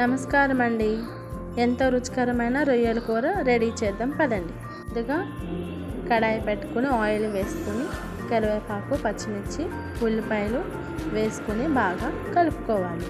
నమస్కారం అండి. ఎంతో రుచికరమైన రొయ్యల కూర రెడీ చేద్దాం పదండి. ముందుగా కడాయి పెట్టుకుని ఆయిల్ వేసుకుని కరివేపాకు, పచ్చిమిర్చి, ఉల్లిపాయలు వేసుకుని బాగా కలుపుకోవాలి.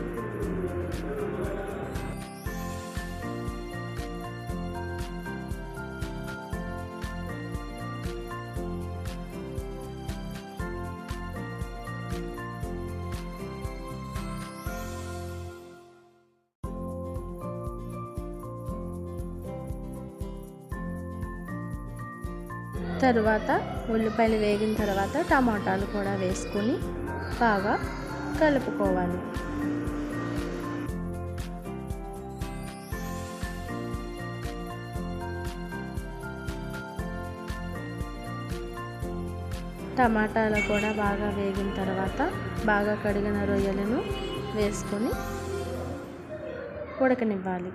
తరువాత ఉల్లిపాయలు వేగిన తర్వాత టమాటాలు కూడా వేసుకుని బాగా కలుపుకోవాలి. టమాటాలు కూడా బాగా వేగిన తర్వాత బాగా కడిగిన రొయ్యలను వేసుకొని ఉడకనివ్వాలి.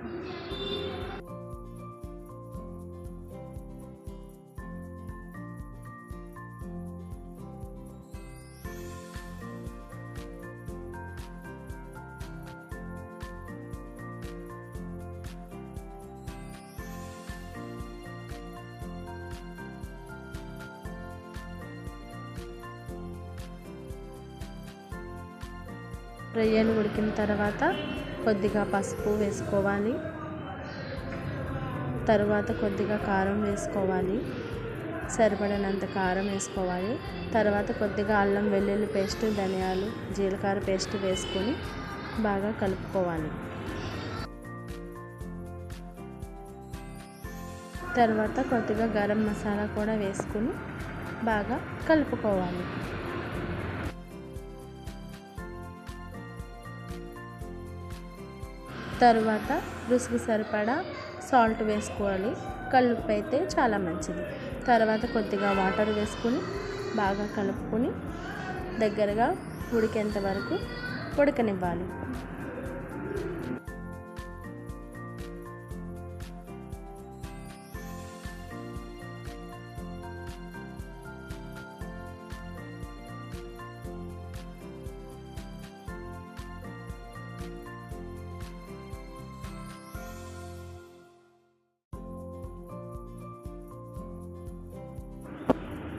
రొయ్యలు ఉడికిన తర్వాత కొద్దిగా పసుపు వేసుకోవాలి. తరువాత కొద్దిగా కారం వేసుకోవాలి. సరిపడినంత కారం వేసుకోవాలి. తర్వాత కొద్దిగా అల్లం వెల్లుల్లి పేస్ట్, ధనియాలు, జీలకర్ర పేస్ట్ వేసుకొని బాగా కలుపుకోవాలి. తర్వాత కొద్దిగా గరం మసాలా కూడా వేసుకొని బాగా కలుపుకోవాలి. తరువాత రుచికి సరిపడా సాల్ట్ వేసుకోవాలి. కల్లుప్పు అయితే చాలా మంచిది. తర్వాత కొద్దిగా వాటర్ వేసుకుని బాగా కలుపుకొని దగ్గరగా ఉడికేంత వరకు ఉడకనివ్వాలి.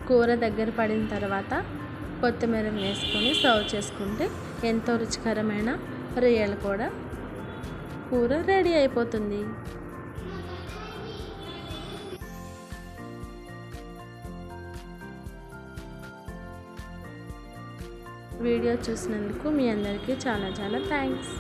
కూర దగ్గర పడిన తర్వాత కొత్తిమీర వేసుకొని సర్వ్ చేసుకుంటే ఎంతో రుచికరమైన రొయ్యల కూర రెడీ అయిపోతుంది. వీడియో చూసినందుకు మీ అందరికీ చాలా థ్యాంక్స్.